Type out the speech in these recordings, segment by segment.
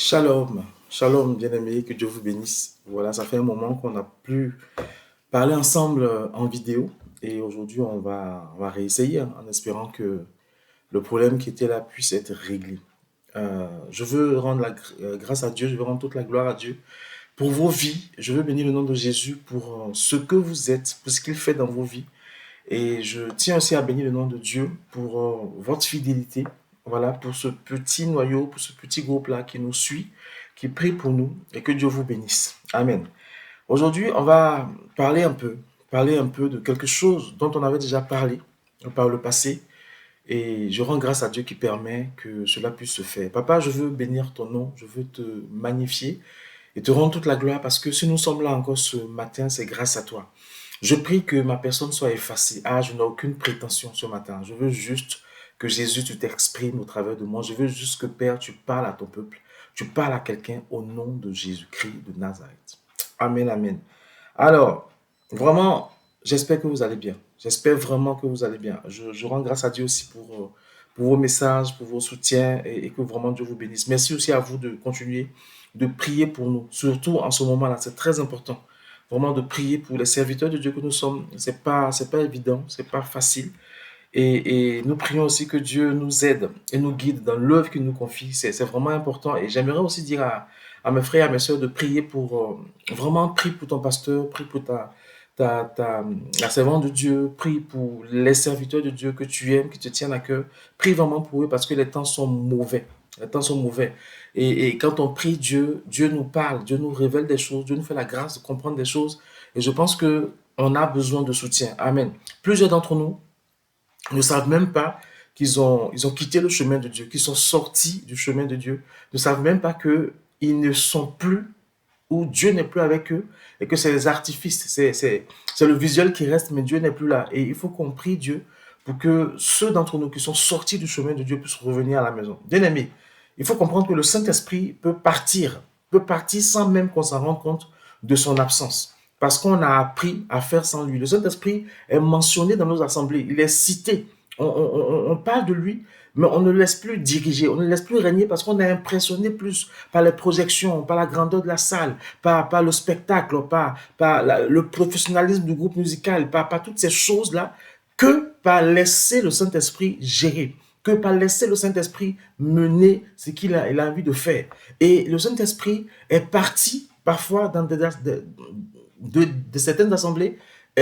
Shalom, shalom bien-aimés, que Dieu vous bénisse. Voilà, ça fait un moment qu'on n'a plus parlé ensemble en vidéo et aujourd'hui on va réessayer en espérant que le problème qui était là puisse être réglé. Je veux rendre grâce à Dieu, je veux rendre toute la gloire à Dieu pour vos vies. Je veux bénir le nom de Jésus pour ce que vous êtes, pour ce qu'il fait dans vos vies. Et je tiens aussi à bénir le nom de Dieu pour votre fidélité. Voilà, pour ce petit noyau, pour ce petit groupe-là qui nous suit, qui prie pour nous et que Dieu vous bénisse. Amen. Aujourd'hui, on va parler un peu de quelque chose dont on avait déjà parlé par le passé. Et je rends grâce à Dieu qui permet que cela puisse se faire. Papa, je veux bénir ton nom, je veux te magnifier et te rendre toute la gloire parce que si nous sommes là encore ce matin, c'est grâce à toi. Je prie que ma personne soit effacée. Ah, je n'ai aucune prétention ce matin. Je veux juste que Jésus, tu t'exprimes au travers de moi. Je veux juste que Père, tu parles à ton peuple. Tu parles à quelqu'un au nom de Jésus-Christ de Nazareth. Amen, amen. Alors, vraiment, j'espère que vous allez bien. J'espère vraiment que vous allez bien. Je rends grâce à Dieu aussi pour vos messages, pour vos soutiens et que vraiment Dieu vous bénisse. Merci aussi à vous de continuer de prier pour nous, surtout en ce moment-là. C'est très important vraiment de prier pour les serviteurs de Dieu que nous sommes. C'est pas évident, c'est pas facile. Et nous prions aussi que Dieu nous aide et nous guide dans l'œuvre qu'il nous confie. C'est vraiment important. Et j'aimerais aussi dire à mes frères et à mes sœurs de prier pour, vraiment, prie pour ton pasteur, prie pour la servante de Dieu, prie pour les serviteurs de Dieu que tu aimes, qui te tiennent à cœur. Prie vraiment pour eux parce que les temps sont mauvais. Les temps sont mauvais. Et quand on prie Dieu, Dieu nous parle, Dieu nous révèle des choses, Dieu nous fait la grâce de comprendre des choses. Et je pense que on a besoin de soutien. Amen. Plusieurs d'entre nous ne savent même pas qu'ils ont quitté le chemin de Dieu, qu'ils sont sortis du chemin de Dieu, ne savent même pas qu'ils ne sont plus, ou Dieu n'est plus avec eux, et que c'est les artifices, c'est le visuel qui reste, mais Dieu n'est plus là. Et il faut qu'on prie Dieu pour que ceux d'entre nous qui sont sortis du chemin de Dieu puissent revenir à la maison. Bien aimé, il faut comprendre que le Saint-Esprit peut partir sans même qu'on s'en rende compte de son absence. Parce qu'on a appris à faire sans lui. Le Saint-Esprit est mentionné dans nos assemblées, il est cité. On parle de lui, mais on ne le laisse plus diriger, on ne le laisse plus régner parce qu'on est impressionné plus par les projections, par la grandeur de la salle, par le spectacle, par le professionnalisme du groupe musical, par toutes ces choses-là, que par laisser le Saint-Esprit gérer, que par laisser le Saint-Esprit mener ce il a envie de faire. Et le Saint-Esprit est parti parfois dans de certaines assemblées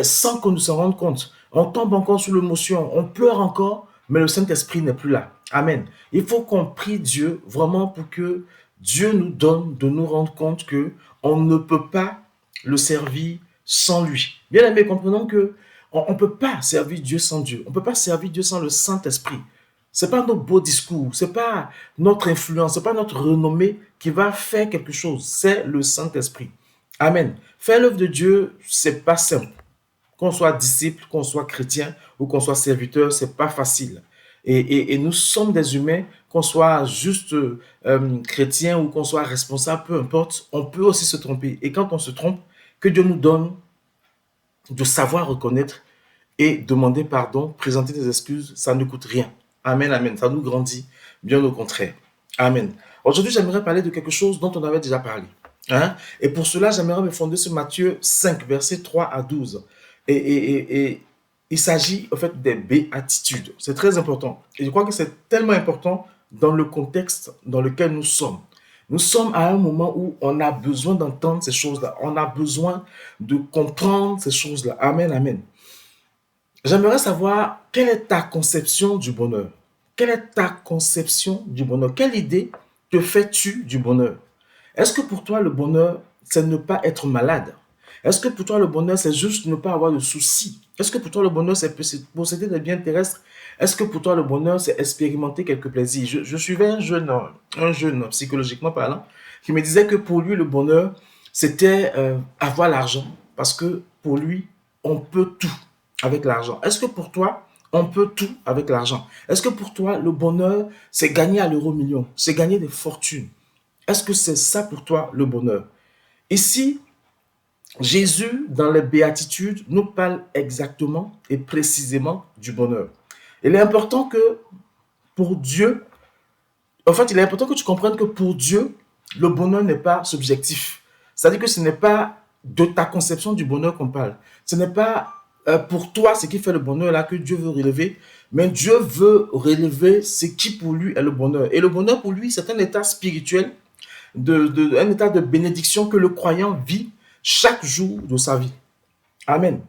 sans qu'on ne se rende compte. On tombe encore sous l'émotion, on pleure encore, mais le Saint-Esprit n'est plus là. Amen. Il faut qu'on prie Dieu vraiment pour que Dieu nous donne de nous rendre compte que on ne peut pas le servir sans lui. Bien aimé, comprenons que on ne peut pas servir Dieu sans Dieu. On ne peut pas servir Dieu sans le Saint-Esprit. C'est pas nos beaux discours, c'est pas notre influence, c'est pas notre renommée qui va faire quelque chose. C'est le Saint-Esprit. Amen. Faire l'œuvre de Dieu, c'est pas simple. Qu'on soit disciple, qu'on soit chrétien ou qu'on soit serviteur, c'est pas facile. Et nous sommes des humains, qu'on soit juste chrétien ou qu'on soit responsable, peu importe, on peut aussi se tromper. Et quand on se trompe, que Dieu nous donne de savoir reconnaître et demander pardon, présenter des excuses, ça ne coûte rien. Amen, amen. Ça nous grandit, bien au contraire. Amen. Aujourd'hui, j'aimerais parler de quelque chose dont on avait déjà parlé. Hein? Et pour cela, j'aimerais me fonder sur Matthieu 5, versets 3 à 12. Et il s'agit en fait des béatitudes. C'est très important. Et je crois que c'est tellement important dans le contexte dans lequel nous sommes. Nous sommes à un moment où on a besoin d'entendre ces choses-là. On a besoin de comprendre ces choses-là. Amen, amen. J'aimerais savoir quelle est ta conception du bonheur. Quelle est ta conception du bonheur? Quelle idée te fais-tu du bonheur? Est-ce que pour toi, le bonheur, c'est ne pas être malade? Est-ce que pour toi, le bonheur, c'est juste ne pas avoir de soucis? Est-ce que pour toi, le bonheur, c'est posséder des biens terrestres? Est-ce que pour toi, le bonheur, c'est expérimenter quelques plaisirs? Je suivais un jeune, psychologiquement parlant, qui me disait que pour lui, le bonheur, c'était avoir l'argent. Parce que pour lui, on peut tout avec l'argent. Est-ce que pour toi, on peut tout avec l'argent? Est-ce que pour toi, le bonheur, c'est gagner à l'euro million? C'est gagner des fortunes? Est-ce que c'est ça pour toi le bonheur? Ici, Jésus, dans les béatitudes, nous parle exactement et précisément du bonheur. Il est important que pour Dieu, en fait, il est important que tu comprennes que pour Dieu, Le bonheur n'est pas subjectif. C'est-à-dire que ce n'est pas de ta conception du bonheur qu'on parle. Ce n'est pas pour toi ce qui fait le bonheur là que Dieu veut relever, mais Dieu veut relever ce qui pour lui est le bonheur. Et le bonheur pour lui, c'est un état spirituel, un état de bénédiction que le croyant vit chaque jour de sa vie. Amen.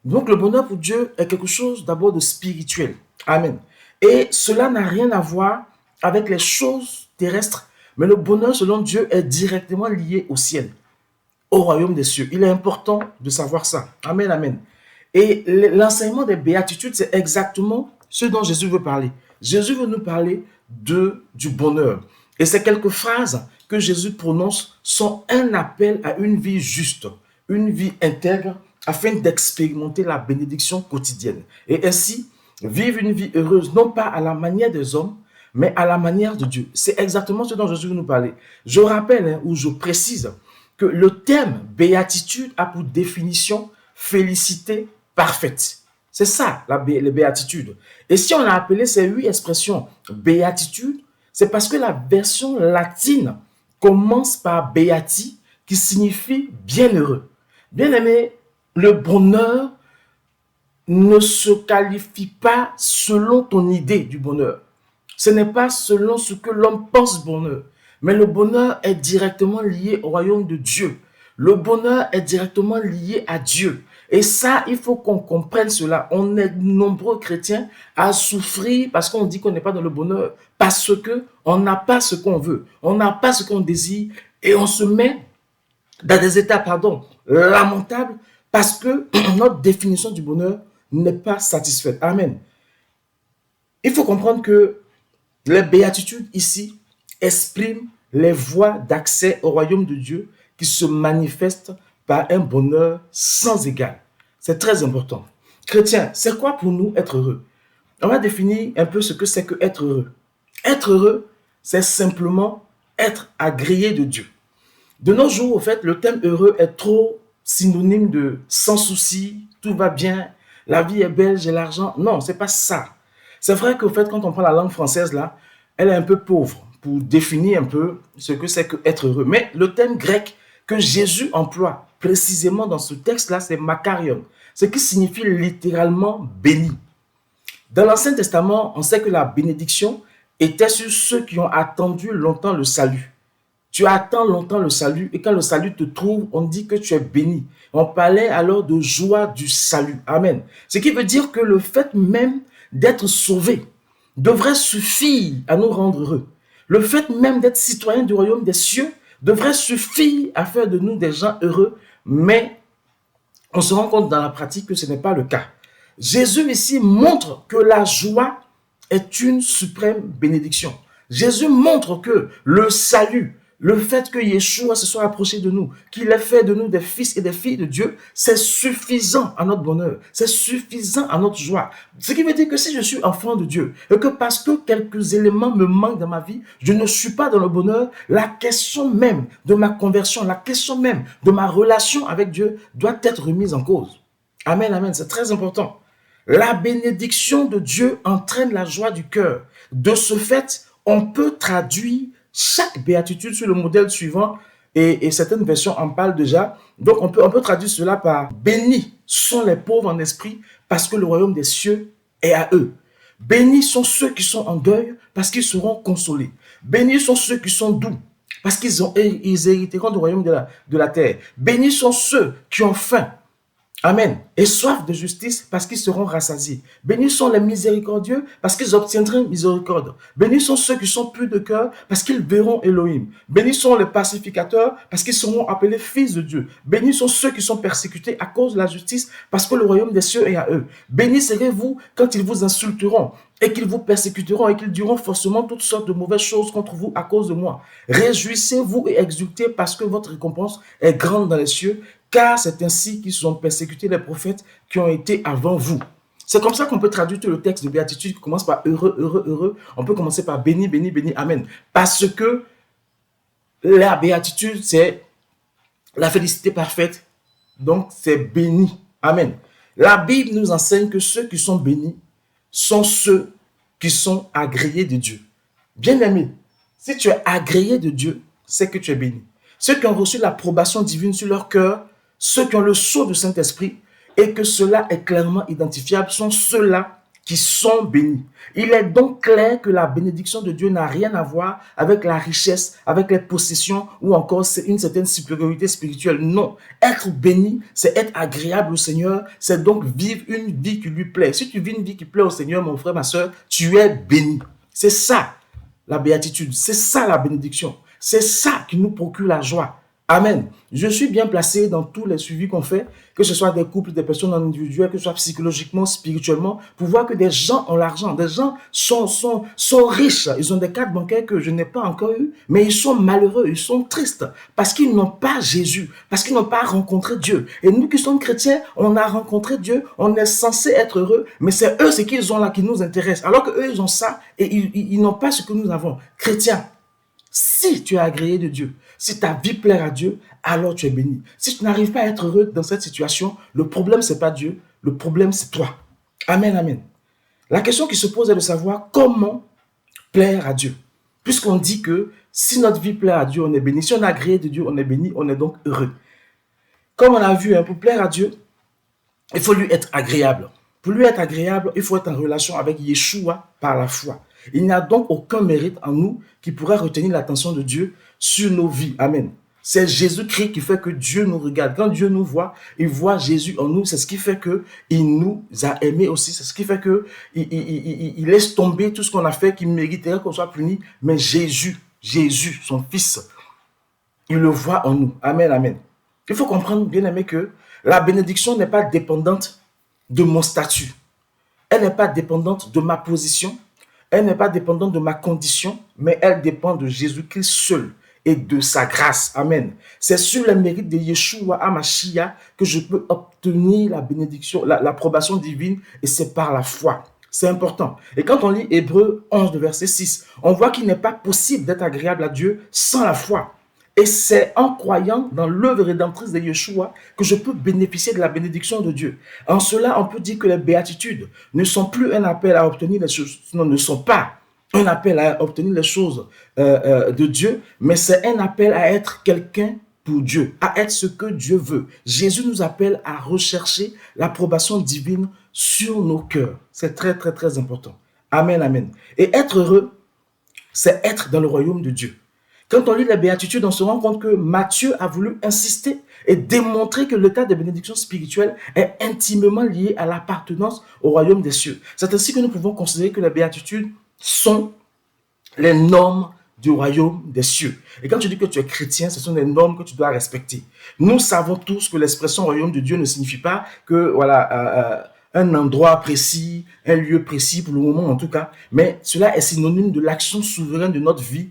Donc le bonheur pour Dieu est quelque chose d'abord de spirituel. Amen. Et cela n'a rien à voir avec les choses terrestres, mais le bonheur selon Dieu est directement lié au ciel, au royaume des cieux. Il est important de savoir ça. Amen, amen. Et l'enseignement des béatitudes, c'est exactement ce dont Jésus veut parler. Jésus veut nous parler du bonheur. Et ces quelques phrases que Jésus prononce sont un appel à une vie juste, une vie intègre, afin d'expérimenter la bénédiction quotidienne. Et ainsi, vivre une vie heureuse, non pas à la manière des hommes, mais à la manière de Dieu. C'est exactement ce dont Jésus veut nous parler. Je rappelle, ou je précise, que le terme béatitude a pour définition félicité parfaite. C'est ça, les béatitudes. Et si on a appelé ces 8 expressions béatitude, c'est parce que la version latine commence par beati, qui signifie bienheureux. Bien aimé, le bonheur ne se qualifie pas selon ton idée du bonheur. Ce n'est pas selon ce que l'homme pense bonheur, mais le bonheur est directement lié au royaume de Dieu. Le bonheur est directement lié à Dieu. Et ça, il faut qu'on comprenne cela. On est nombreux chrétiens à souffrir parce qu'on dit qu'on n'est pas dans le bonheur, parce qu'on n'a pas ce qu'on veut, on n'a pas ce qu'on désire, et on se met dans des états, lamentables, parce que notre définition du bonheur n'est pas satisfaite. Amen. Il faut comprendre que les béatitudes ici expriment les voies d'accès au royaume de Dieu qui se manifestent par un bonheur sans égal. C'est très important. Chrétiens, c'est quoi pour nous être heureux? On va définir un peu ce que c'est que être heureux. Être heureux, c'est simplement être agréé de Dieu. De nos jours, au fait, le terme heureux est trop synonyme de sans souci, tout va bien, la vie est belle, j'ai l'argent. Non, c'est pas ça. C'est vrai qu'au fait, quand on prend la langue française là, elle est un peu pauvre pour définir un peu ce que c'est que être heureux. Mais le terme grec que Jésus emploie précisément dans ce texte-là, c'est makarion, ce qui signifie littéralement béni. Dans l'Ancien Testament, on sait que la bénédiction était sur ceux qui ont attendu longtemps le salut. Tu attends longtemps le salut et quand le salut te trouve, on dit que tu es béni. On parlait alors de joie du salut. Amen. Ce qui veut dire que le fait même d'être sauvé devrait suffire à nous rendre heureux. Le fait même d'être citoyen du royaume des cieux devrait suffire à faire de nous des gens heureux, mais on se rend compte dans la pratique que ce n'est pas le cas. Jésus ici montre que la joie est une suprême bénédiction. Jésus montre que le salut, le fait que Yeshua se soit approché de nous, qu'il ait fait de nous des fils et des filles de Dieu, c'est suffisant à notre bonheur, c'est suffisant à notre joie. Ce qui veut dire que si je suis enfant de Dieu, et que parce que quelques éléments me manquent dans ma vie, je ne suis pas dans le bonheur, la question même de ma conversion, la question même de ma relation avec Dieu doit être remise en cause. Amen, amen, c'est très important. La bénédiction de Dieu entraîne la joie du cœur. De ce fait, on peut traduire chaque béatitude sur le modèle suivant, et certaines versions en parlent déjà. Donc, on peut traduire cela par « Bénis sont les pauvres en esprit, parce que le royaume des cieux est à eux. Bénis sont ceux qui sont en deuil, parce qu'ils seront consolés. Bénis sont ceux qui sont doux, parce qu'ils hériteront du royaume de la terre. Bénis sont ceux qui ont faim, amen, et soif de justice, parce qu'ils seront rassasiés. Bénis sont les miséricordieux, parce qu'ils obtiendront miséricorde. Bénis sont ceux qui sont purs de cœur, parce qu'ils verront Elohim. Bénis sont les pacificateurs, parce qu'ils seront appelés fils de Dieu. Bénis sont ceux qui sont persécutés à cause de la justice, parce que le royaume des cieux est à eux. Bénis serez-vous quand ils vous insulteront, et qu'ils vous persécuteront, et qu'ils diront forcément toutes sortes de mauvaises choses contre vous à cause de moi. Réjouissez-vous et exultez, parce que votre récompense est grande dans les cieux, car c'est ainsi qu'ils ont persécuté les prophètes qui ont été avant vous. C'est comme ça qu'on peut traduire tout le texte de béatitude qui commence par heureux, heureux, heureux. On peut commencer par béni, béni, béni, amen. Parce que la béatitude, c'est la félicité parfaite. Donc, c'est béni. Amen. La Bible nous enseigne que ceux qui sont bénis sont ceux qui sont agréés de Dieu. Bien aimé, si tu es agréé de Dieu, c'est que tu es béni. Ceux qui ont reçu l'approbation divine sur leur cœur, ceux qui ont le sceau du Saint-Esprit, et que cela est clairement identifiable, sont ceux-là qui sont bénis. Il est donc clair que la bénédiction de Dieu n'a rien à voir avec la richesse, avec les possessions ou encore une certaine supériorité spirituelle. Non, être béni, c'est être agréable au Seigneur, c'est donc vivre une vie qui lui plaît. Si tu vis une vie qui plaît au Seigneur, mon frère, ma soeur, tu es béni. C'est ça la béatitude, c'est ça la bénédiction, c'est ça qui nous procure la joie. Amen. Je suis bien placé dans tous les suivis qu'on fait, que ce soit des couples, des personnes individuelles, que ce soit psychologiquement, spirituellement, pour voir que des gens ont l'argent, des gens sont riches, ils ont des cartes bancaires que je n'ai pas encore eues, mais ils sont malheureux, ils sont tristes, parce qu'ils n'ont pas Jésus, parce qu'ils n'ont pas rencontré Dieu. Et nous qui sommes chrétiens, on a rencontré Dieu, on est censé être heureux, mais c'est eux ce qu'ils ont là qui nous intéresse, alors qu'eux ils ont ça et ils n'ont pas ce que nous avons. Chrétiens, si tu es agréé de Dieu, si ta vie plaît à Dieu, alors tu es béni. Si tu n'arrives pas à être heureux dans cette situation, le problème, ce n'est pas Dieu, le problème, c'est toi. Amen, amen. La question qui se pose est de savoir comment plaire à Dieu. Puisqu'on dit que si notre vie plaît à Dieu, on est béni. Si on est agréé de Dieu, on est béni, on est donc heureux. Comme on a vu, pour plaire à Dieu, il faut lui être agréable. Pour lui être agréable, il faut être en relation avec Yeshua par la foi. Il n'y a donc aucun mérite en nous qui pourrait retenir l'attention de Dieu sur nos vies. Amen. C'est Jésus-Christ qui fait que Dieu nous regarde. Quand Dieu nous voit, il voit Jésus en nous. C'est ce qui fait qu'il nous a aimés aussi. C'est ce qui fait qu'il laisse tomber tout ce qu'on a fait qui mériterait qu'on soit puni. Mais Jésus, son Fils, il le voit en nous. Amen, amen. Il faut comprendre, bien aimé, que la bénédiction n'est pas dépendante de mon statut. Elle n'est pas dépendante de ma position. Elle n'est pas dépendante de ma condition, mais elle dépend de Jésus-Christ seul et de sa grâce. Amen. C'est sur les mérites de Yeshua HaMashiach que je peux obtenir la bénédiction, l'approbation divine, et c'est par la foi. C'est important. Et quand on lit Hébreux 11, verset 6, on voit qu'il n'est pas possible d'être agréable à Dieu sans la foi. Et c'est en croyant dans l'œuvre rédemptrice de Yeshua que je peux bénéficier de la bénédiction de Dieu. En cela, on peut dire que les béatitudes ne sont plus un appel à obtenir les choses, non, ne sont pas un appel à obtenir les choses de Dieu, mais c'est un appel à être quelqu'un pour Dieu, à être ce que Dieu veut. Jésus nous appelle à rechercher l'approbation divine sur nos cœurs. C'est très, très, très important. Amen, amen. Et être heureux, c'est être dans le royaume de Dieu. Quand on lit les béatitudes, on se rend compte que Matthieu a voulu insister et démontrer que l'état de bénédiction spirituelle est intimement lié à l'appartenance au royaume des cieux. C'est ainsi que nous pouvons considérer que les béatitudes sont les normes du royaume des cieux. Et quand tu dis que tu es chrétien, ce sont des normes que tu dois respecter. Nous savons tous que l'expression royaume de Dieu ne signifie pas que un endroit précis, un lieu précis pour le moment en tout cas, mais cela est synonyme de l'action souveraine de notre vie,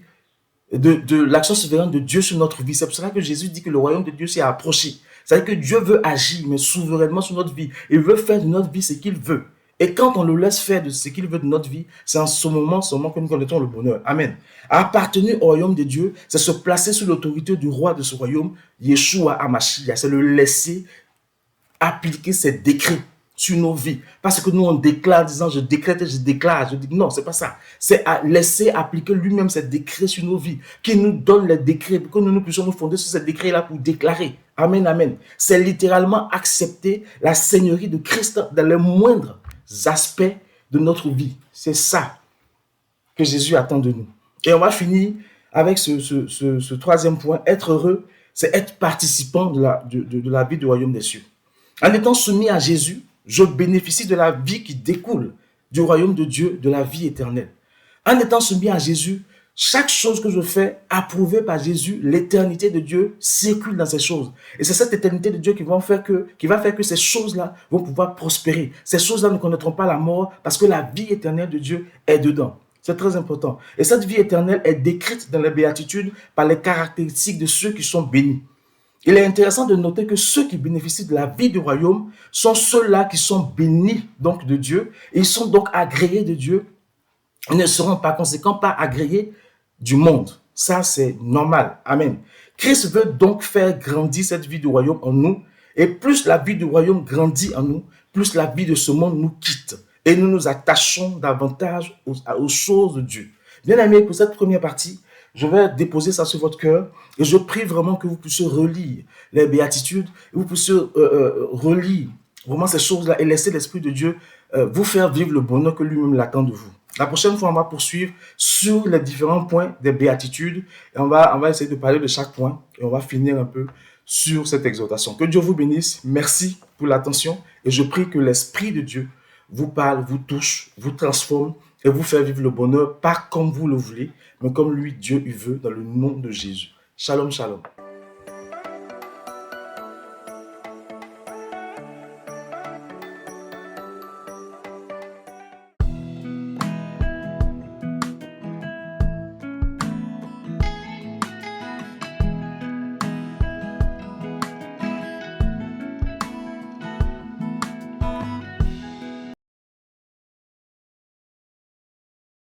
de l'action souveraine de Dieu sur notre vie. C'est pour cela que Jésus dit que le royaume de Dieu s'est approché. C'est-à-dire que Dieu veut agir, mais souverainement sur notre vie. Il veut faire de notre vie ce qu'il veut. Et quand on le laisse faire de ce qu'il veut de notre vie, c'est en ce moment seulement que nous connaîtrons le bonheur. Amen. Appartenir au royaume de Dieu, c'est se placer sous l'autorité du roi de ce royaume, Yeshua HaMashiach. C'est le laisser appliquer ses décrets sur nos vies. Parce que nous, on déclare en disant, je décrète et je déclare. Je dis, non, c'est pas ça. C'est à laisser appliquer lui-même ses décrets sur nos vies, qui nous donne les décrets, pour que nous puissions nous fonder sur ces décrets-là pour déclarer. Amen, amen. C'est littéralement accepter la seigneurie de Christ dans les moindres aspects de notre vie. C'est ça que Jésus attend de nous. Et on va finir avec ce troisième point. Être heureux, c'est être participant de la vie du royaume des cieux. En étant soumis à Jésus, je bénéficie de la vie qui découle du royaume de Dieu, de la vie éternelle. En étant soumis à Jésus, chaque chose que je fais, approuvée par Jésus, l'éternité de Dieu circule dans ces choses. Et c'est cette éternité de Dieu qui va faire que ces choses-là vont pouvoir prospérer. Ces choses-là ne connaîtront pas la mort parce que la vie éternelle de Dieu est dedans. C'est très important. Et cette vie éternelle est décrite dans les béatitudes par les caractéristiques de ceux qui sont bénis. Il est intéressant de noter que ceux qui bénéficient de la vie du royaume sont ceux-là qui sont bénis donc de Dieu. Et ils sont donc agréés de Dieu. Ils ne seront par conséquent pas agréés du monde. Ça, c'est normal. Amen. Christ veut donc faire grandir cette vie du royaume en nous. Et plus la vie du royaume grandit en nous, plus la vie de ce monde nous quitte. Et nous nous attachons davantage aux choses de Dieu. Bien aimé, pour cette première partie, Je vais déposer ça sur votre cœur et je prie vraiment que vous puissiez relire les béatitudes, et vous puissiez relire vraiment ces choses-là et laisser l'Esprit de Dieu vous faire vivre le bonheur que lui-même l'attend de vous. La prochaine fois, on va poursuivre sur les différents points des béatitudes et on va essayer de parler de chaque point et on va finir un peu sur cette exhortation. Que Dieu vous bénisse. Merci pour l'attention et je prie que l'Esprit de Dieu vous parle, vous touche, vous transforme et vous fait vivre le bonheur, pas comme vous le voulez, mais comme lui, Dieu, il veut, dans le nom de Jésus. Shalom, shalom.